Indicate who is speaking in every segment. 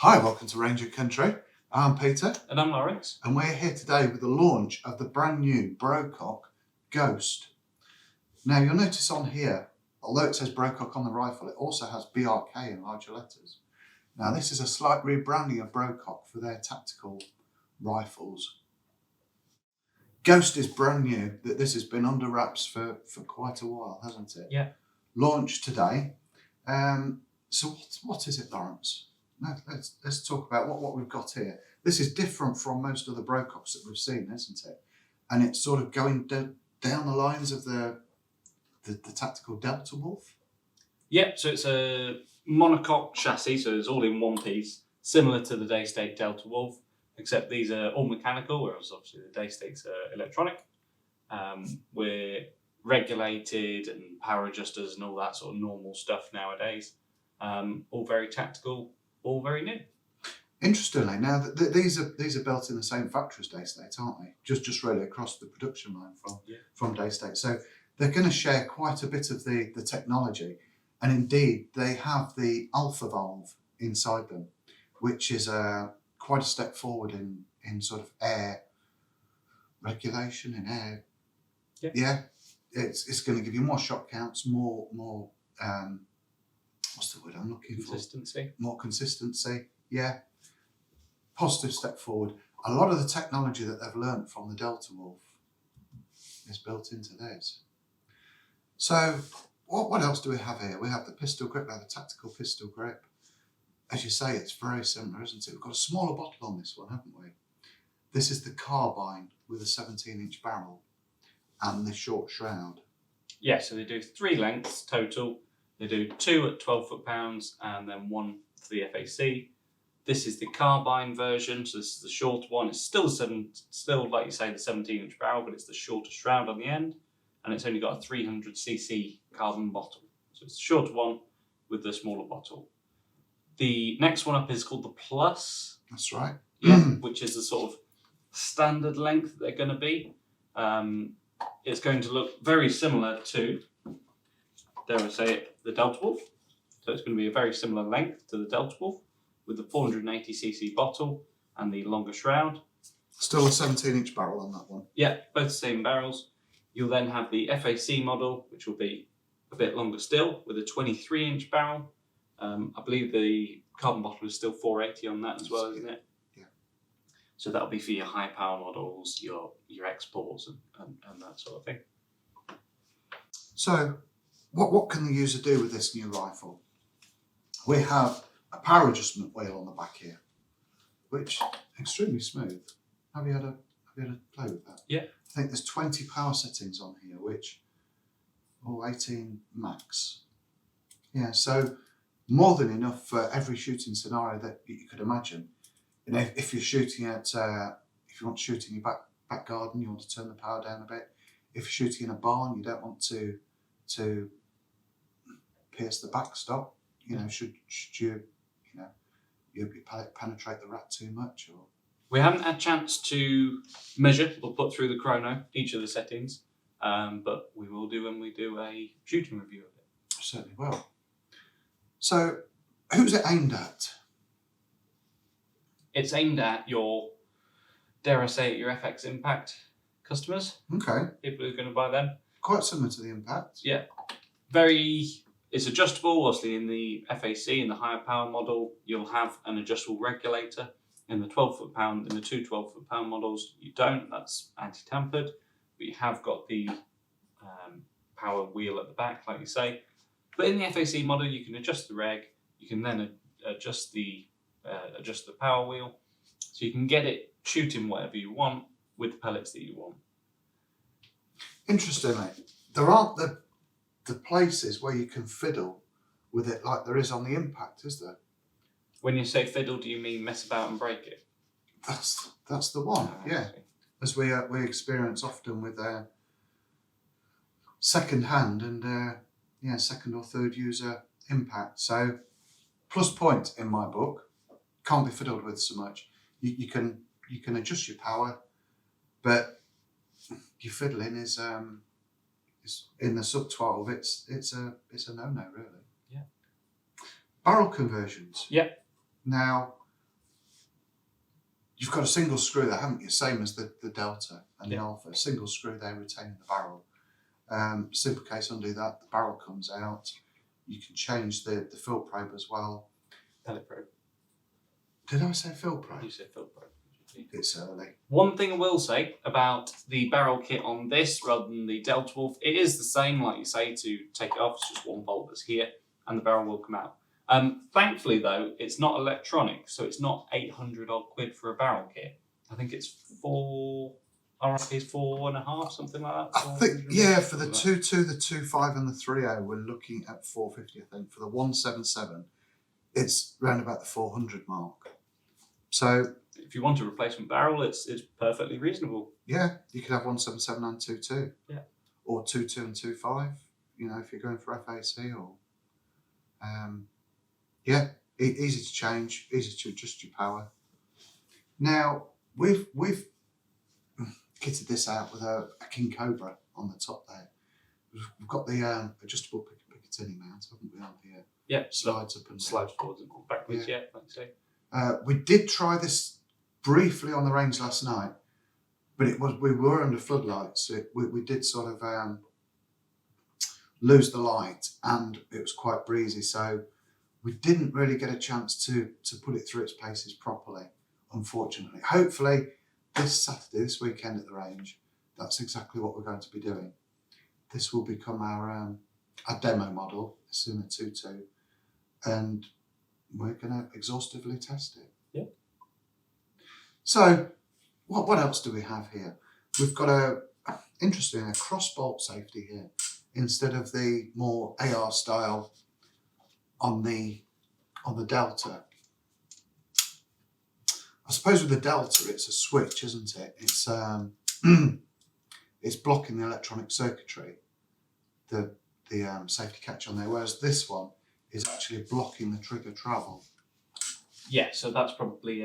Speaker 1: Hi, welcome to Ranger Country. I'm Peter.
Speaker 2: And I'm Lawrence.
Speaker 1: And we're here today with the launch of the brand new Brocock Ghost. Now you'll notice on here, although it says Brocock on the rifle, it also has BRK in larger letters. Now this is a slight rebranding of Brocock for their tactical rifles. Ghost is brand new. This has been under wraps for quite a while, hasn't it?
Speaker 2: Yeah.
Speaker 1: Launched today. So what is it, Lawrence? No, let's talk about what we've got here. This is different from most of the Brococks that we've seen, isn't it? And it's sort of going down the lines of the tactical Delta Wolf.
Speaker 2: Yeah, so it's a monocoque chassis, so it's all in one piece, similar to the Daystate Delta Wolf, except these are all mechanical, whereas obviously the Daystates are electronic. We're regulated and power adjusters and all that sort of normal stuff nowadays. All very tactical, all very new.
Speaker 1: Interestingly, now these are built in the same factory as Daystate, aren't they? Just really across the production line from Daystate. So they're going to share quite a bit of the technology, and indeed they have the Alpha Valve inside them, which is quite a step forward in sort of air regulation and air. Yeah, it's going to give you more shot counts, more what's the word I'm looking for?
Speaker 2: Consistency.
Speaker 1: More consistency. Yeah. Positive step forward. A lot of the technology that they've learnt from the Delta Wolf is built into theirs. So what else do we have here? We have the pistol grip, the tactical pistol grip. As you say, it's very similar, isn't it? We've got a smaller bottle on this one, haven't we? This is the carbine with a 17-inch barrel and the short shroud.
Speaker 2: Yeah, so they do 3 lengths total. They do 2 at 12 foot-pounds and then 1 for the FAC. This is the carbine version, so this is the shorter one. It's still like you say, the 17-inch barrel, but it's the shorter shroud on the end, and it's only got a 300cc carbon bottle. So it's the shorter one with the smaller bottle. The next one up is called the Plus.
Speaker 1: That's right.
Speaker 2: Yeah, which is the sort of standard length that they're going to be. It's going to look very similar to, dare I say it, the Delta Wolf. So it's going to be a very similar length to the Delta Wolf with the 480cc bottle and the longer shroud.
Speaker 1: Still a 17-inch barrel on that one.
Speaker 2: Yeah, both the same barrels. You'll then have the FAC model, which will be a bit longer still, with a 23-inch barrel. I believe the carbon bottle is still 480 on that as well, isn't it?
Speaker 1: Yeah.
Speaker 2: So that'll be for your high power models, your exports and that sort of thing.
Speaker 1: So what can the user do with this new rifle? We have a power adjustment wheel on the back here, which is extremely smooth. Have you had a play with that?
Speaker 2: Yeah.
Speaker 1: I think there's 20 power settings on here, which 18 max. Yeah, so more than enough for every shooting scenario that you could imagine. You know, if you're shooting at, if you want to shoot in your back garden, you want to turn the power down a bit. If you're shooting in a barn, you don't want to pierce the backstop. You know, should you penetrate the rat too much? Or
Speaker 2: we haven't had a chance to measure or put through the chrono each of the settings, but we will do when we do a shooting review of it.
Speaker 1: Certainly will. So, who's it aimed at?
Speaker 2: It's aimed at your, dare I say it, your FX Impact customers.
Speaker 1: Okay.
Speaker 2: People who are going to buy them.
Speaker 1: Quite similar to the Impact.
Speaker 2: Yeah. It's adjustable. Obviously, in the FAC, in the higher power model, you'll have an adjustable regulator. In the 12 foot-pound, in the two 12 foot-pound models, you don't. That's anti-tampered. But you have got the power wheel at the back, like you say. But in the FAC model, you can adjust the reg. You can then adjust the power wheel, so you can get it shooting whatever you want with the pellets that you want.
Speaker 1: Interestingly, there aren't the places where you can fiddle with it like there is on the Impact, is there?
Speaker 2: When you say fiddle, do you mean mess about and break it?
Speaker 1: That's the one. Yeah, as we experience often with second hand and second or third user Impact. So plus point in my book, can't be fiddled with so much. You can adjust your power, but your fiddling is in the sub 12. It's a no-no really.
Speaker 2: Yeah.
Speaker 1: Barrel conversions.
Speaker 2: Yeah.
Speaker 1: Now you've got a single screw there, haven't you? Same as the Delta and the
Speaker 2: Yeah.
Speaker 1: Alpha. Single screw there retaining the barrel. Simple case, undo that, the barrel comes out. You can change the fill probe as well.
Speaker 2: Pellet probe.
Speaker 1: Did I say fill probe?
Speaker 2: You said fill probe.
Speaker 1: It's early.
Speaker 2: One thing I will say about the barrel kit on this rather than the Delta Wolf, it is the same, like you say, to take it off. It's just one bolt that's here and the barrel will come out. Thankfully, though, it's not electronic, so it's not 800 odd quid for a barrel kit. I think it's RRP's 4.5, something like that.
Speaker 1: I think, yeah, for the
Speaker 2: something like
Speaker 1: 2.2, the 2.5 and the 3.0, we're looking at 450, I think. For the 1.77, it's round about the 400 mark. So
Speaker 2: that. If you want a replacement barrel, it's perfectly reasonable.
Speaker 1: yeah, you could have 1.77 and 2.2.
Speaker 2: Yeah.
Speaker 1: Or 2.2 and 2.5, you know, if you're going for FAC or... yeah, easy to change, easy to adjust your power. Now, we've kitted this out with a King Cobra on the top there. We've got the adjustable Picatinny mount, haven't we, on here?
Speaker 2: Yeah,
Speaker 1: Slides up and down.
Speaker 2: slides forwards and backwards, yeah, like you say.
Speaker 1: We did try this briefly on the range last night, but we were under floodlights. So we did sort of lose the light, and it was quite breezy. So we didn't really get a chance to put it through its paces properly, unfortunately. Hopefully, this weekend at the range, that's exactly what we're going to be doing. This will become our demo model, Suma 2.2, and we're going to exhaustively test it.
Speaker 2: Yeah.
Speaker 1: So, what else do we have here? We've got interesting, a cross bolt safety here instead of the more AR style on the Delta. I suppose with the Delta, it's a switch, isn't it? It's it's blocking the electronic circuitry, the safety catch on there, whereas this one is actually blocking the trigger travel.
Speaker 2: Yeah, so that's probably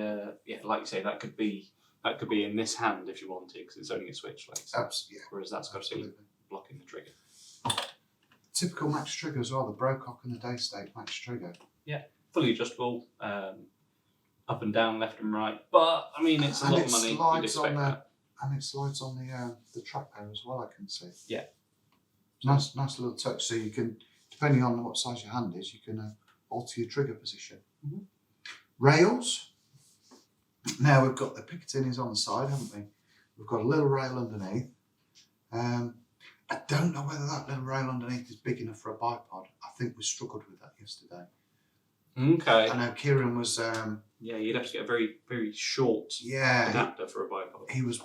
Speaker 2: like you say, that could be in this hand if you wanted, because it's only a switch, like so.
Speaker 1: Absolutely. Yeah.
Speaker 2: Whereas that's got to be blocking the trigger.
Speaker 1: Typical match trigger as well, the Brocock and the Daystate match trigger.
Speaker 2: Yeah, fully adjustable, up and down, left and right. But I mean, it's a lot of money. You'd expect that.
Speaker 1: And it slides on the trackpad as well, I can see.
Speaker 2: Yeah.
Speaker 1: Nice little touch. So you can, depending on what size your hand is, you can alter your trigger position.
Speaker 2: Mm-hmm.
Speaker 1: Rails. Now we've got the Picatinnies on the side, haven't we? We've got a little rail underneath. I don't know whether that little rail underneath is big enough for a bipod. I think we struggled with that yesterday.
Speaker 2: Okay.
Speaker 1: I know Kieran was...
Speaker 2: yeah, you'd have to get a very, very short adapter for a bipod.
Speaker 1: He was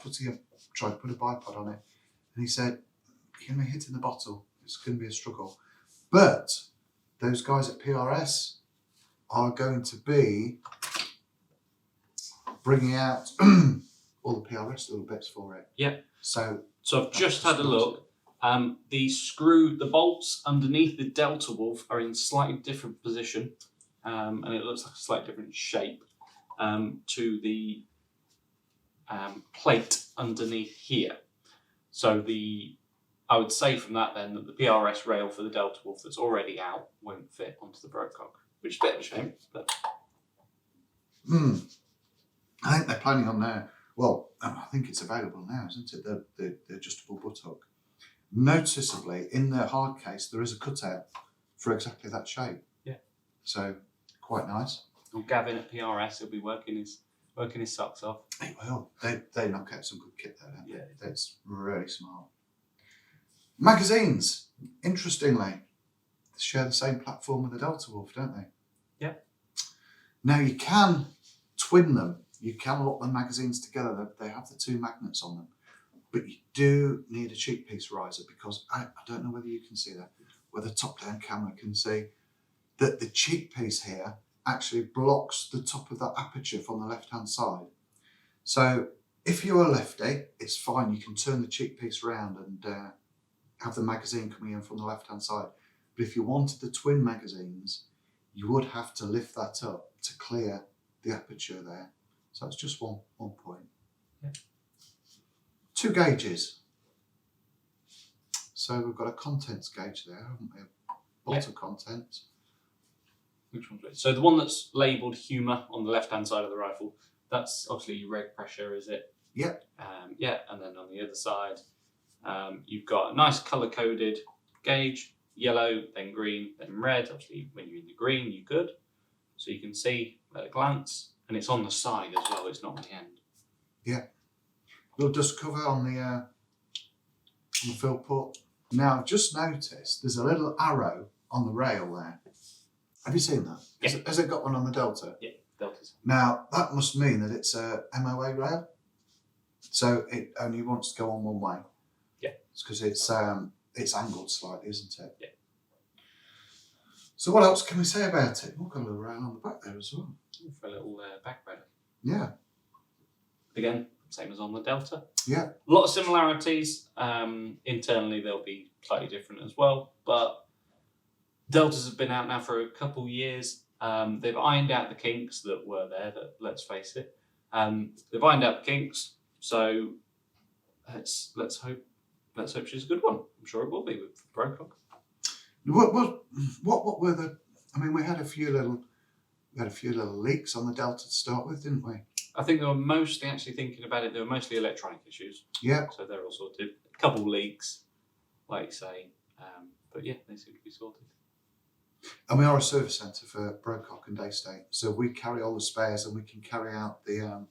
Speaker 1: trying to put a bipod on it, and he said, "You're going to be hitting the bottle. It's going to be a struggle." But those guys at PRS are going to be bringing out all the PRS little bits for it.
Speaker 2: Yeah.
Speaker 1: So
Speaker 2: I've just had a look. The bolts underneath the Delta Wolf are in slightly different position, and it looks like a slightly different shape to the plate underneath here. So I would say from that then that the PRS rail for the Delta Wolf that's already out won't fit onto the Brocock, which is a bit of a shame. But
Speaker 1: I think they're planning on there. Well, I think it's available now, isn't it? The adjustable buttock. Noticeably, in the hard case, there is a cutout for exactly that shape.
Speaker 2: Yeah. So
Speaker 1: quite nice.
Speaker 2: Well, Gavin at PRS, he'll be working his socks off.
Speaker 1: He will. They knock out some good kit there, don't they?
Speaker 2: Yeah.
Speaker 1: That's really smart. Magazines, interestingly, they share the same platform with the Delta Wolf, don't they?
Speaker 2: Yeah.
Speaker 1: Now you can twin them. You can lock the magazines together. They have the two magnets on them. But you do need a cheek piece riser, because I don't know whether you can see that, whether top-down camera can see that the cheek piece here actually blocks the top of that aperture from the left-hand side. So if you're a lefty, it's fine. You can turn the cheek piece around and have the magazine coming in from the left-hand side. But if you wanted the twin magazines, you would have to lift that up to clear the aperture there. So that's just one point.
Speaker 2: Yeah.
Speaker 1: 2 gauges. So we've got a contents gauge there, haven't we? A lot of content.
Speaker 2: Which one's it? So the one that's labelled Humour on the left-hand side of the rifle, That's obviously your reg pressure, is it?
Speaker 1: Yep.
Speaker 2: Yeah, and then on the other side, you've got a nice colour-coded gauge, yellow, then green, then red. Obviously, when you're in the green, you're good. So you can see at a glance, and it's on the side as well, it's not on the end.
Speaker 1: Yeah. Little dust cover on the fill port. Now, I've just noticed there's a little arrow on the rail there. Have you seen that?
Speaker 2: Yeah.
Speaker 1: Has it got one on the Delta?
Speaker 2: Yeah, Deltas.
Speaker 1: Now, that must mean that it's a MOA rail. So it only wants to go on one way.
Speaker 2: Yeah.
Speaker 1: It's because it's angled slightly, isn't it?
Speaker 2: Yeah.
Speaker 1: So what else can we say about it? We've got a little rail on the back there as well.
Speaker 2: For a little back railing.
Speaker 1: Yeah.
Speaker 2: Again, same as on the Delta.
Speaker 1: Yeah.
Speaker 2: A lot of similarities. Internally, they'll be slightly different as well. But Deltas have been out now for a couple of years. They've ironed out the kinks that were there. Let's face it. They've ironed out the kinks. So let's hope she's a good one. I'm sure it will be with Brocock.
Speaker 1: What were the? I mean, we had a few little leaks on the Delta to start with, didn't we?
Speaker 2: I think they were mostly, actually thinking about it, they were mostly electronic issues.
Speaker 1: Yeah.
Speaker 2: So they're all sorted. A couple leaks, like you say, but yeah, they seem to be sorted.
Speaker 1: And we are a service centre for Brocock and Daystate, so we carry all the spares and we can carry out the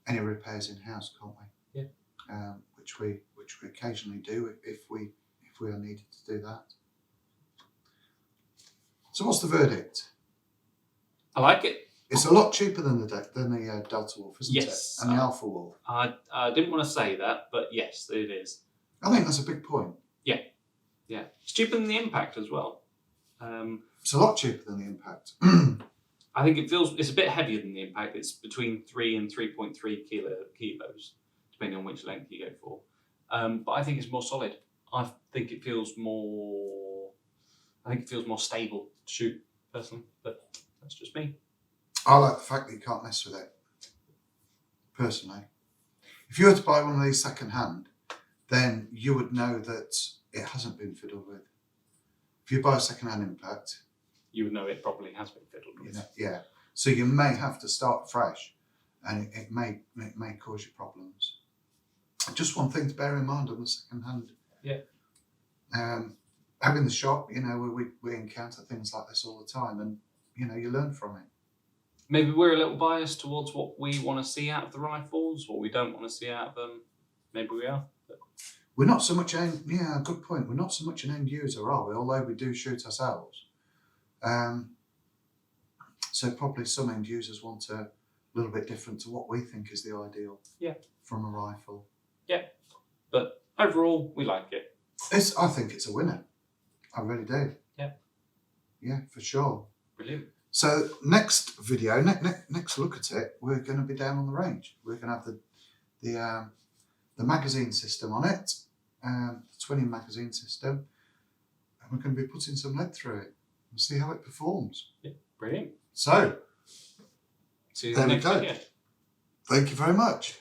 Speaker 1: any repairs in house, can't we?
Speaker 2: Yeah.
Speaker 1: Which we occasionally do if we are needed to do that. So what's the verdict?
Speaker 2: I like it.
Speaker 1: It's a lot cheaper than the Delta Wolf, isn't
Speaker 2: Yes.
Speaker 1: it? And the Alpha Wolf.
Speaker 2: I didn't want to say that, but yes, it is.
Speaker 1: I think that's a big point.
Speaker 2: Yeah. It's cheaper than the Impact as well.
Speaker 1: It's a lot cheaper than the Impact.
Speaker 2: I think it's a bit heavier than the Impact. It's between 3 and 3.3 kilos, depending on which length you go for. But I think it's more solid. I think it feels more stable to shoot, personally. But that's just me.
Speaker 1: I like the fact that you can't mess with it, personally. If you were to buy one of these second hand, then you would know that it hasn't been fiddled with. If you buy a second hand Impact,
Speaker 2: You would know it probably has been fiddled with.
Speaker 1: yeah. So you may have to start fresh, and it may cause you problems. Just one thing to bear in mind on the second hand.
Speaker 2: Yeah.
Speaker 1: Having the shop, we encounter things like this all the time, and you learn from it.
Speaker 2: Maybe we're a little biased towards what we want to see out of the rifles, what we don't want to see out of them. Maybe we are. But
Speaker 1: We're not so much good point. We're not so much an end user, are we? Although we do shoot ourselves. So probably some end users want a little bit different to what we think is the ideal.
Speaker 2: Yeah.
Speaker 1: From a rifle.
Speaker 2: Yeah. But overall, we like it.
Speaker 1: I think it's a winner. I really do.
Speaker 2: Yeah.
Speaker 1: Yeah, for sure.
Speaker 2: Brilliant.
Speaker 1: So next video, next look at it, we're going to be down on the range. We're going to have the magazine system on it, the twinning magazine system, and we're going to be putting some lead through it and see how it performs.
Speaker 2: Yeah, brilliant.
Speaker 1: So
Speaker 2: See you
Speaker 1: there
Speaker 2: in the
Speaker 1: we
Speaker 2: next
Speaker 1: go.
Speaker 2: video.
Speaker 1: Thank you very much.